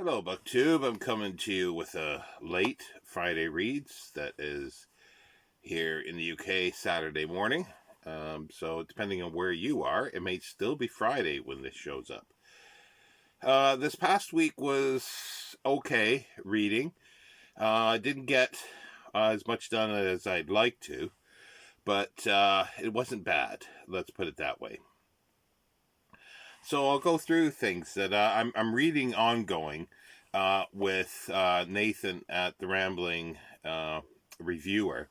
Hello, BookTube. I'm coming to you with a late Friday reads that is here in the UK Saturday morning. So, depending on where you are, it may still be Friday when this shows up. This past week was okay reading. I didn't get as much done as I'd like to, but it wasn't bad. Let's put it that way. So I'll go through things that I'm reading ongoing with Nathan at the Rambling Reviewer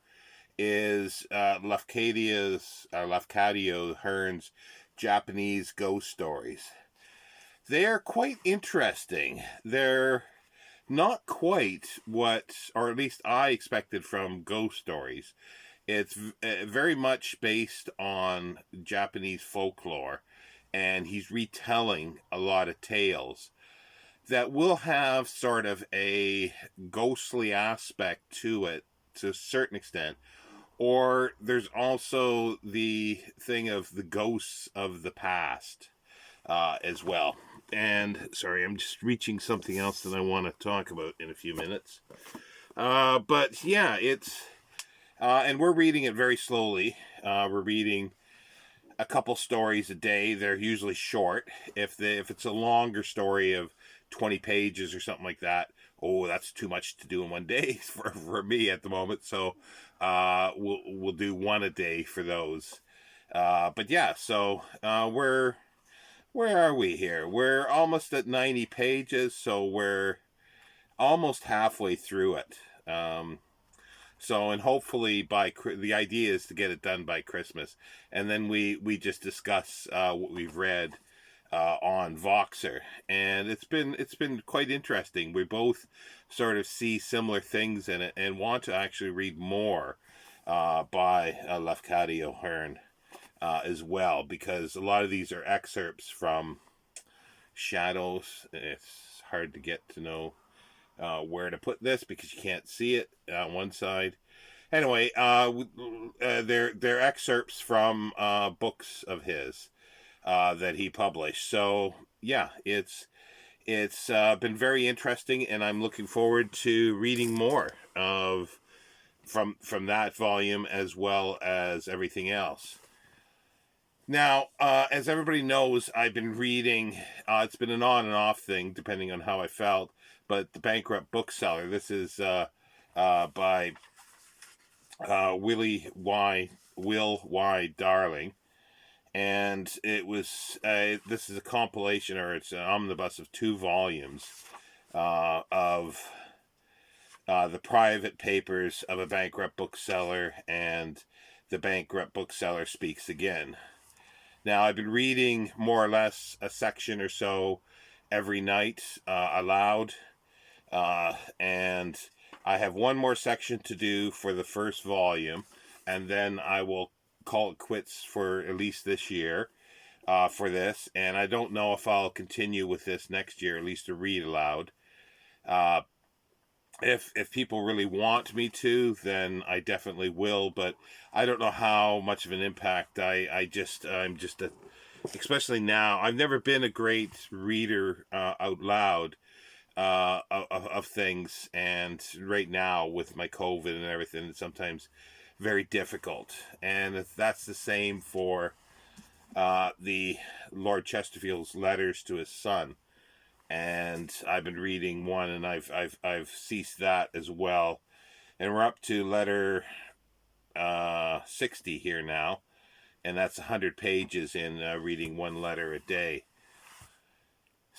is Lafcadio Hearn's Japanese ghost stories. They're quite interesting. They're not quite what, or at least I expected from ghost stories. It's very much based on Japanese folklore, and he's retelling a lot of tales that will have sort of a ghostly aspect to it to a certain extent. Or there's also the thing of the ghosts of the past as well. And sorry, I'm just reaching something else that I want to talk about in a few minutes. But yeah, it's and we're reading it very slowly. We're reading a couple stories a day. They're usually short. If it's a longer story of 20 pages or something like that, oh, that's too much to do in one day for me at the moment. So we'll do one a day for those. But yeah, so where are we here? We're almost at 90 pages, so we're almost halfway through it. And hopefully the idea is to get it done by Christmas, and then we just discuss what we've read on Voxer, and it's been quite interesting. We both sort of see similar things in it and want to actually read more by Lafcadio Hearn as well, because a lot of these are excerpts from Shadows. It's hard to get to know where to put this because you can't see it on one side. Anyway, they're excerpts from books of his that he published. So yeah, it's been very interesting, and I'm looking forward to reading more of from that volume as well as everything else. Now, as everybody knows, I've been reading. It's been an on and off thing depending on how I felt. But the Bankrupt Bookseller. This is by Will Y. Darling, and it was this is a compilation, or it's an omnibus of 2 volumes of the private papers of a bankrupt bookseller and the bankrupt bookseller speaks again. Now, I've been reading more or less a section or so every night aloud, and I have one more section to do for the first volume, and then I will call it quits for at least this year for this. And I don't know if I'll continue with this next year, at least to read aloud. If people really want me to, then I definitely will, but I don't know how much of an impact I'm just especially now, I've never been a great reader out loud of things, and right now with my COVID and everything, it's sometimes very difficult. And that's the same for the Lord Chesterfield's letters to his son. And I've been reading one, and I've ceased that as well. And we're up to letter 60 here now, and that's 100 pages in reading one letter a day.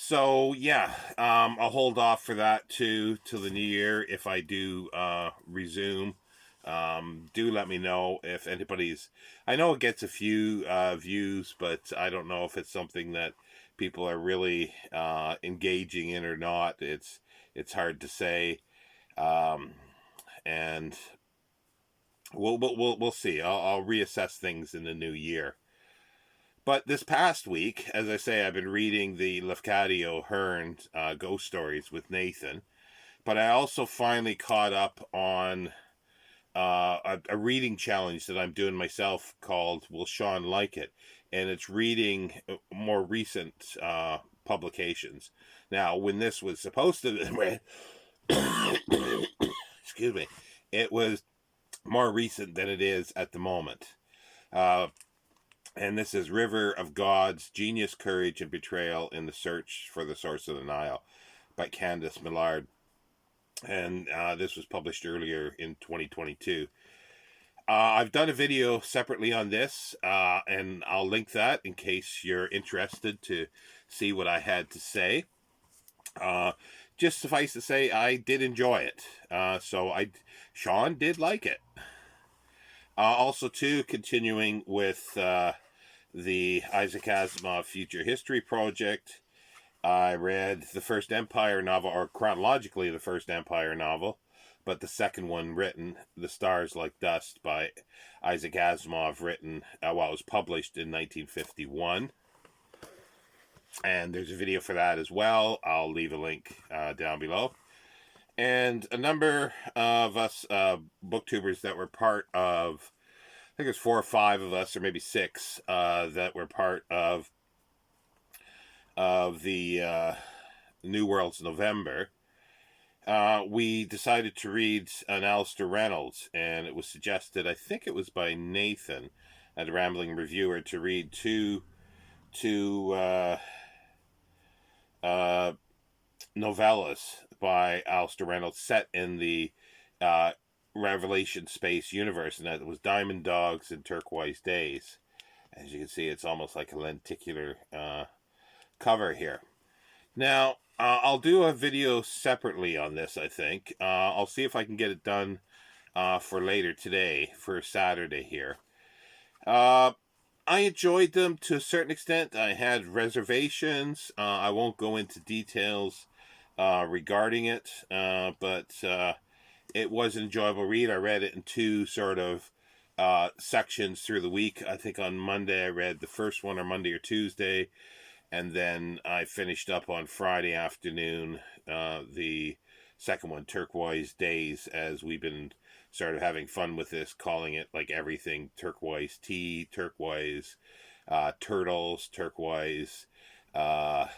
So yeah, I'll hold off for that too till the new year if I do resume. Do let me know if anybody's. I know it gets a few views, but I don't know if it's something that people are really engaging in or not. It's hard to say, and we'll see. I'll reassess things in the new year. But this past week, as I say, I've been reading the Lafcadio Hearn ghost stories with Nathan, but I also finally caught up on a reading challenge that I'm doing myself called Will Shawn Like It? And it's reading more recent publications. Now, when this was supposed to excuse me, it was more recent than it is at the moment. And this is River of Gods, Genius, Courage, and Betrayal in the Search for the Source of the Nile by Candace Millard. And this was published earlier in 2022. I've done a video separately on this, and I'll link that in case you're interested to see what I had to say. Just suffice to say, I did enjoy it. Shawn did like it. Also, too, continuing with the Isaac Asimov Future History Project, I read the first Empire novel, or chronologically the first Empire novel, but the second one written, The Stars Like Dust by Isaac Asimov, written, it was published in 1951. And there's a video for that as well. I'll leave a link down below. And a number of us booktubers that were part of, I think it was 4 or 5 of us, or maybe 6, that were part of the New Worlds November. We decided to read an Alistair Reynolds, and it was suggested, I think it was by Nathan, at a Rambling Reviewer, to read two novellas by Alistair Reynolds set in the Revelation Space universe, and that was Diamond Dogs and Turquoise Days. As you can see, it's almost like a lenticular cover here. Now, I'll do a video separately on this, I think. I'll see if I can get it done for later today, for Saturday here. I enjoyed them to a certain extent. I had reservations. I won't go into details regarding it, but it was an enjoyable read. I read it in 2 sort of sections through the week. I think on Monday I read the first one, or Monday or Tuesday, and then I finished up on Friday afternoon the second one, Turquoise Days, as we've been sort of having fun with this, calling it like everything turquoise tea, turquoise turtles, turquoise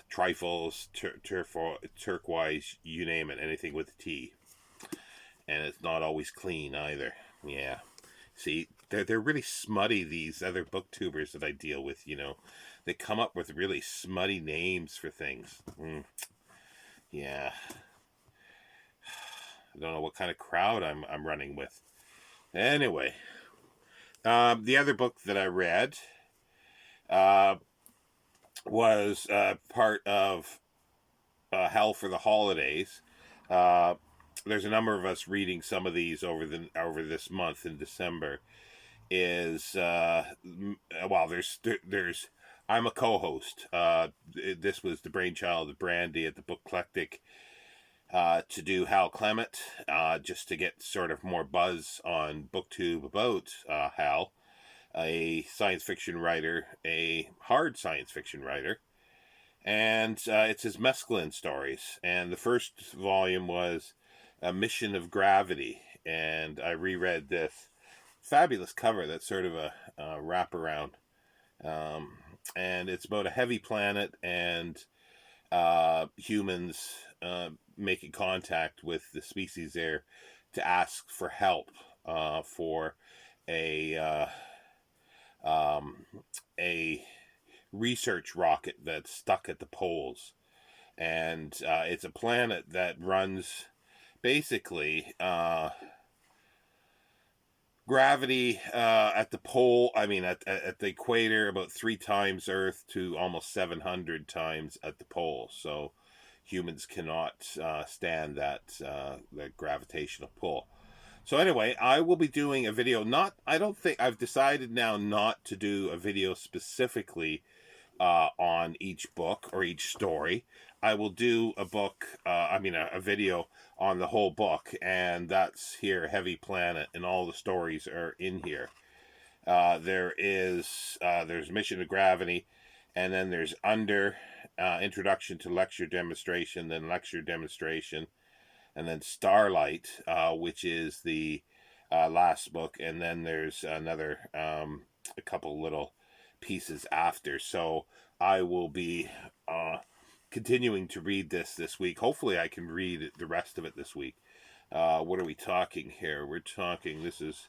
trifles, turquoise, you name it, anything with tea. And it's not always clean either. Yeah. See, they're really smutty, these other booktubers that I deal with, you know. They come up with really smutty names for things. Yeah. I don't know what kind of crowd I'm running with. Anyway, the other book that I read was part of Hal For the Holidays. There's a number of us reading some of these over this month in December. There's I'm a co-host. This was the brainchild of Brandy at the Booklectic to do Hal Clement, just to get sort of more buzz on BookTube about Hal, a science fiction writer, a hard science fiction writer. And it's his mescaline stories. And the first volume was A Mission of Gravity. And I reread this fabulous cover that's sort of a wraparound. And it's about a heavy planet and humans making contact with the species there to ask for help for a research rocket that's stuck at the poles. And it's a planet that runs basically gravity at the pole, at the equator, about 3 times Earth to almost 700 times at the pole. So humans cannot stand that gravitational pull. So anyway, I will be doing a video. I don't think I've decided now not to do a video specifically on each book or each story. I will do a video on the whole book, and that's here, Heavy Planet, and all the stories are in here. There's Mission to Gravity, and then there's Under, Introduction to Lecture Demonstration, then Lecture Demonstration, and then Starlight, which is the last book, and then there's another a couple little pieces after. So I will be continuing to read this week. Hopefully I can read the rest of it this week. What are we talking here? We're talking, this is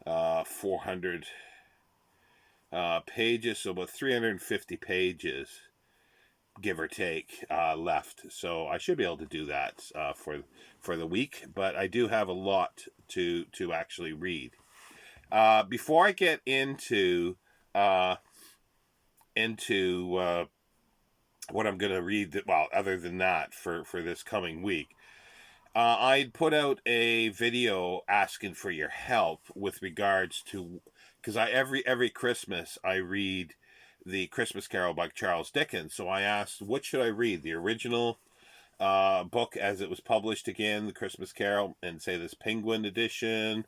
400 pages, so about 350 pages, give or take, left. So I should be able to do that for the week, but I do have a lot to actually read. Before I get into what I'm going to read, well, other than that, for this coming week, I'd put out a video asking for your help with regards to, because every Christmas I read the Christmas Carol by Charles Dickens. So I asked, what should I read? The original book as it was published again, the Christmas Carol, and say this Penguin edition,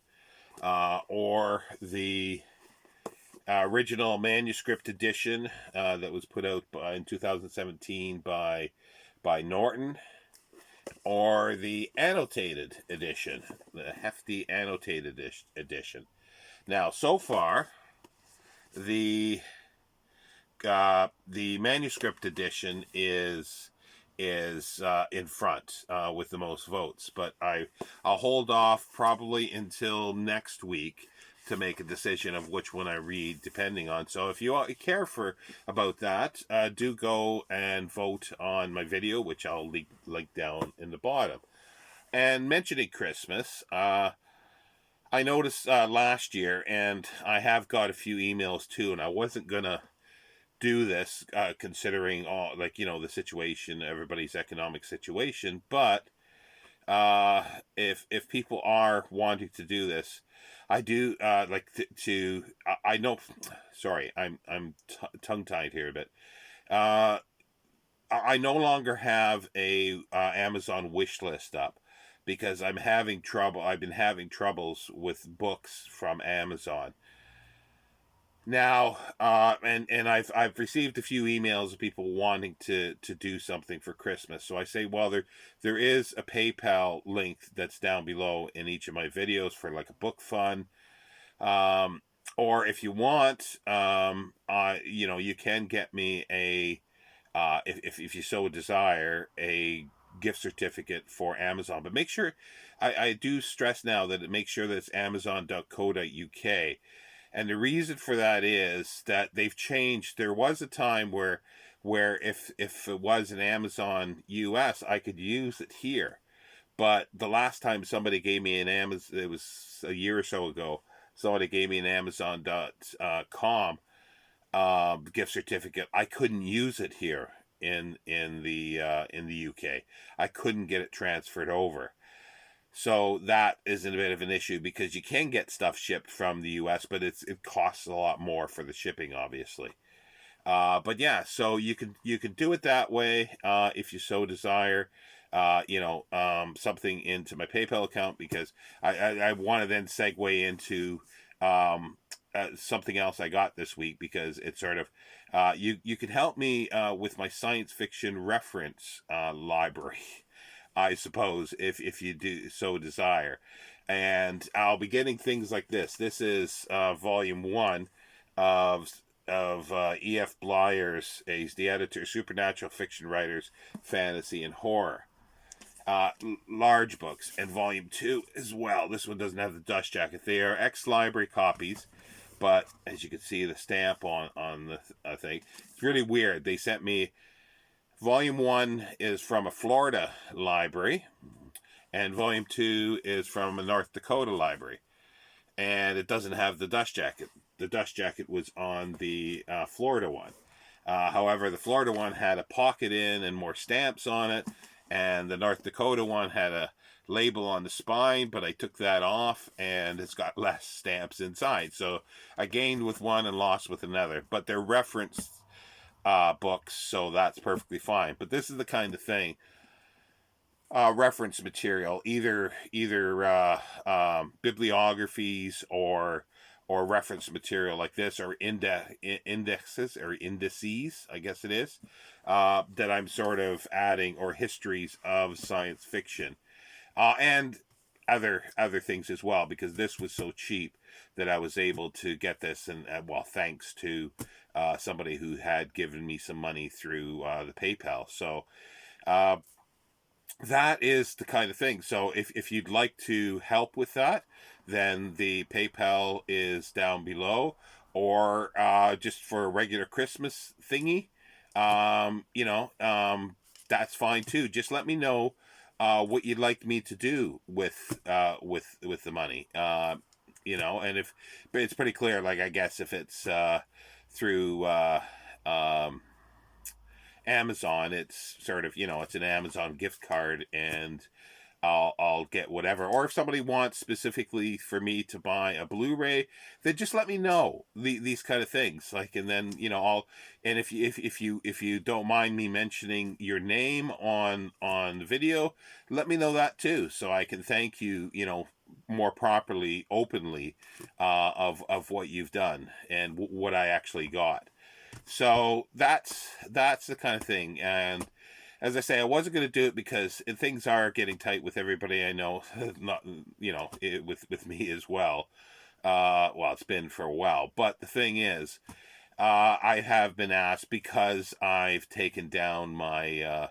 or the original manuscript edition that was put out in 2017 by Norton, or the annotated edition, the hefty annotated edition. Now, so far, the manuscript edition is in front with the most votes, but I'll hold off probably until next week to make a decision of which one I read, depending on. So if you care about that, do go and vote on my video, which I'll link down in the bottom. And mentioning Christmas, I noticed last year, and I have got a few emails too, and I wasn't gonna do this considering all, the situation, everybody's economic situation, but if people are wanting to do this, I do like to I know, sorry, I'm tongue-tied here a bit. I no longer have a Amazon wish list up because I'm having trouble. I've been having troubles with books from Amazon. Now, and I've received a few emails of people wanting to do something for Christmas. So I say, well, there is a PayPal link that's down below in each of my videos for like a book fund. Or if you want, you can get me a, if you so desire, a gift certificate for Amazon. But make sure, I do stress now that make sure that it's amazon.co.uk. And the reason for that is that they've changed. There was a time where if it was an Amazon US, I could use it here. But the last time somebody gave me an Amazon, it was a year or so ago, somebody gave me an Amazon.com gift certificate. I couldn't use it here in the UK. I couldn't get it transferred over. So that is a bit of an issue because you can get stuff shipped from the U.S., but it costs a lot more for the shipping, obviously. But yeah, so you can do it that way if you so desire. Something into my PayPal account, because I want to then segue into something else I got this week, because it's sort of you can help me with my science fiction reference library, I suppose, if you do so desire. And I'll be getting things like this. This is volume 1 of E.F. Blyer's. He's the editor, Supernatural Fiction Writers, Fantasy and Horror. Large books, and volume 2 as well. This one doesn't have the dust jacket. They are ex-library copies, but as you can see, the stamp on the thing. It's really weird. They sent me volume 1 is from a Florida library, and volume 2 is from a North Dakota library, and it doesn't have the dust jacket. The dust jacket was on the Florida one. However, the Florida one had a pocket in and more stamps on it, and the North Dakota one had a label on the spine, but I took that off and it's got less stamps inside. So I gained with one and lost with another, but they're referenced books, so that's perfectly fine. But this is the kind of thing, reference material, either bibliographies or reference material like this, or indexes or indices, I guess it is, that I'm sort of adding, or histories of science fiction. And other things as well, because this was so cheap that I was able to get this, and well, thanks to somebody who had given me some money through the PayPal. So that is the kind of thing. So if you'd like to help with that, then the PayPal is down below, or just for a regular Christmas thingy, that's fine too. Just let me know what you'd like me to do with the money. And if, but it's pretty clear. Like, I guess if it's through Amazon, it's sort of, it's an Amazon gift card, and I'll get whatever. Or if somebody wants specifically for me to buy a Blu-ray, then just let me know these kind of things. Like, and then and if you don't mind me mentioning your name on the video, let me know that too, so I can thank you, more properly, openly, of what you've done and what I actually got. So that's the kind of thing. And as I say, I wasn't going to do it because things are getting tight with everybody I know, not with me as well. Well, it's been for a while, but the thing is, I have been asked, because I've taken down my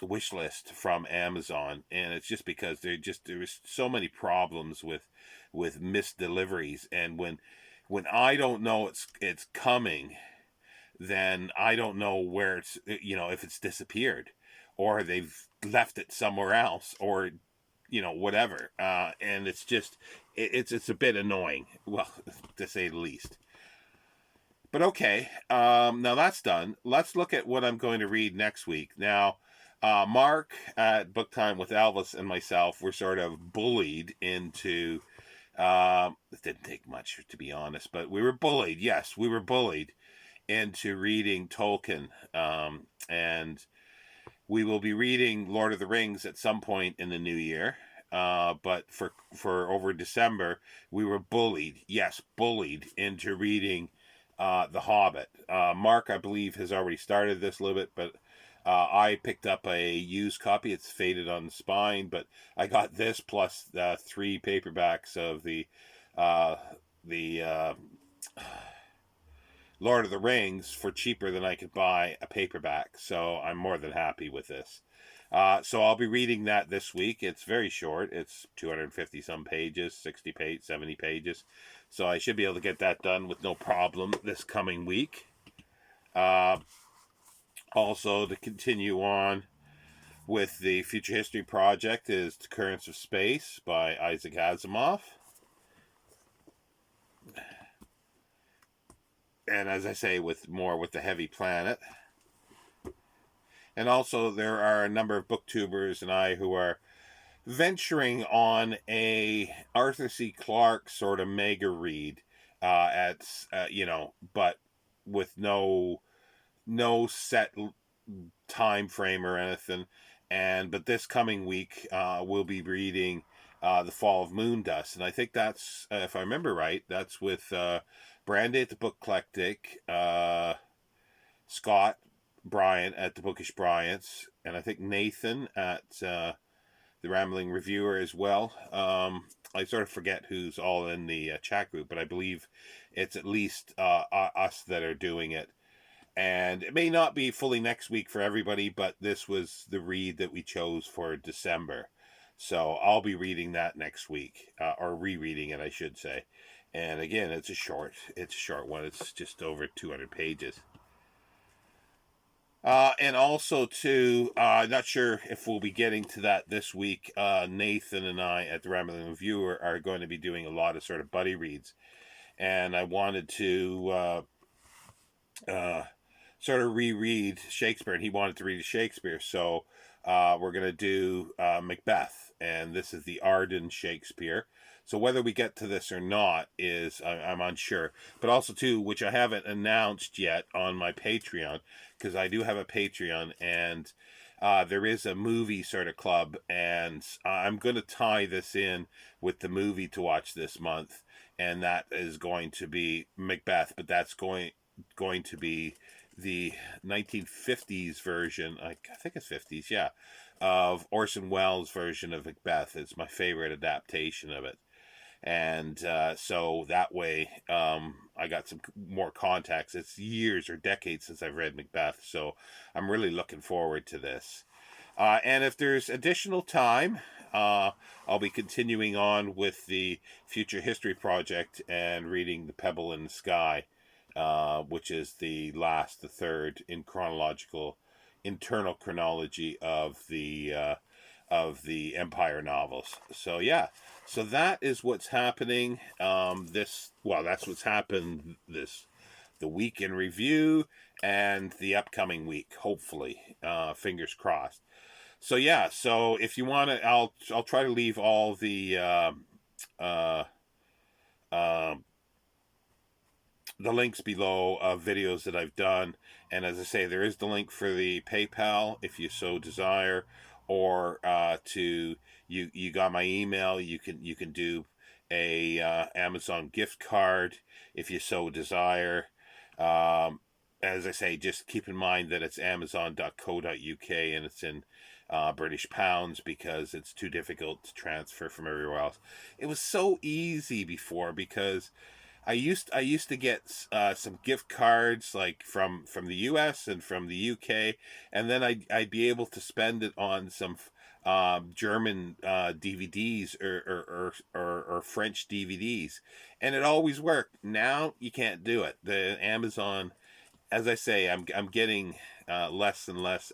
wish list from Amazon, and it's just because there's so many problems with missed deliveries, and when I don't know it's coming, then I don't know where it's, if it's disappeared, or they've left it somewhere else, or whatever, and it's just it's a bit annoying, well, to say the least. But okay, now that's done. Let's look at what I'm going to read next week. Now, Mark at Book Time with Elvis and myself were sort of bullied into. It didn't take much, to be honest, but we were bullied. Yes, we were bullied into reading Tolkien, and we will be reading Lord of the Rings at some point in the new year. But for over December, we were bullied into reading The Hobbit. Mark, I believe, has already started this a little bit, but I picked up a used copy. It's faded on the spine, but I got this plus 3 paperbacks of the Lord of the Rings for cheaper than I could buy a paperback. So I'm more than happy with this. So I'll be reading that this week. It's very short. It's 250 some pages, 70 pages. So I should be able to get that done with no problem this coming week. Also, to continue on with the Future History Project is The Currents of Space by Isaac Asimov. And as I say, with the Heavy Planet. And also, there are a number of booktubers and I who are venturing on a Arthur C. Clarke sort of mega read, but with no set time frame or anything. But this coming week, we'll be reading The Fall of Moondust, and I think that's, if I remember right, that's with Brandy at the Book Eclectic, Scott Bryant at the Bookish Bryants, and I think Nathan at the Rambling Reviewer as well. I sort of forget who's all in the chat group, but I believe it's at least us that are doing it. And it may not be fully next week for everybody, but this was the read that we chose for December. So I'll be reading that next week, or rereading it, I should say. And again, it's a short one. It's just over 200 pages. And also, too, not sure if we'll be getting to that this week. Nathan and I at the Rambling Reviewer are going to be doing a lot of sort of buddy reads. And I wanted to sort of reread Shakespeare, and he wanted to read Shakespeare. So we're going to do Macbeth, and this is the Arden Shakespeare. So whether we get to this or not is, I'm unsure. But also, too, which I haven't announced yet on my Patreon, because I do have a Patreon, and there is a movie sort of club, and I'm going to tie this in with the movie to watch this month, and that is going to be Macbeth, but that's going to be the 1950s version, I think it's 50s, yeah, of Orson Welles' version of Macbeth. It's my favorite adaptation of it. And so that way I got some more context. It's years or decades since I've read Macbeth, so I'm really looking forward to this. And if there's additional time, I'll be continuing on with the Future History Project and reading The Pebble in the Sky, which is the third in internal chronology of the Empire novels. So yeah, so that is what's happening. That's what's happened the week in review and the upcoming week. Hopefully, fingers crossed. So yeah, so if you want to, I'll try to leave all uh, uh, the links below of videos that I've done. And as I say, there is the link for the PayPal if you so desire, or you got my email. You can do a Amazon gift card if you so desire. As I say, just keep in mind that it's amazon.co.uk and it's in British pounds because it's too difficult to transfer from everywhere else. It was so easy before because I used to get some gift cards like from the U.S. and from the U.K. and then I'd be able to spend it on some German DVDs or French DVDs, and it always worked. Now you can't do it. The Amazon, as I say, I'm getting less and less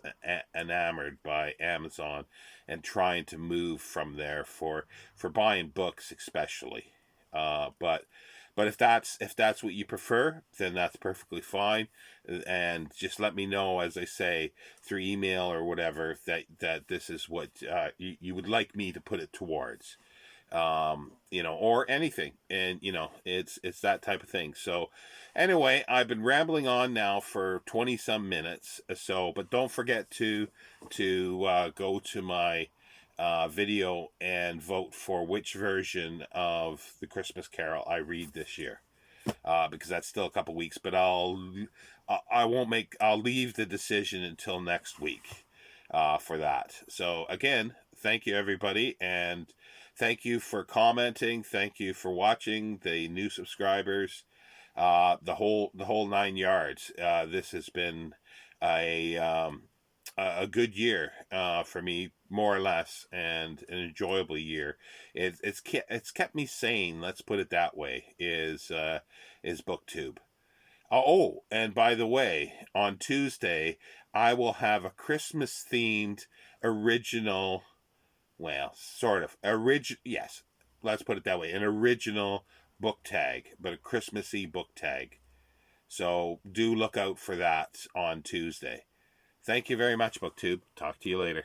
enamored by Amazon and trying to move from there for buying books especially, but if that's what you prefer, then that's perfectly fine. And just let me know, as I say, through email or whatever, that this is what you would like me to put it towards. Or anything. And, it's that type of thing. So anyway, I've been rambling on now for 20 some minutes. So, but don't forget to go to my video and vote for which version of the Christmas Carol I read this year, because that's still a couple weeks. But I'll leave the decision until next week for that. So again, thank you everybody, and thank you for commenting. Thank you for watching, the new subscribers, the whole 9 yards. This has been a good year for me, more or less, and an enjoyable year. It's kept me sane. Let's put it that way. Is BookTube. Oh, and by the way, on Tuesday I will have a Christmas themed original. Well, sort of yes. Let's put it that way. An original book tag, but a Christmassy book tag. So do look out for that on Tuesday. Thank you very much, BookTube. Talk to you later.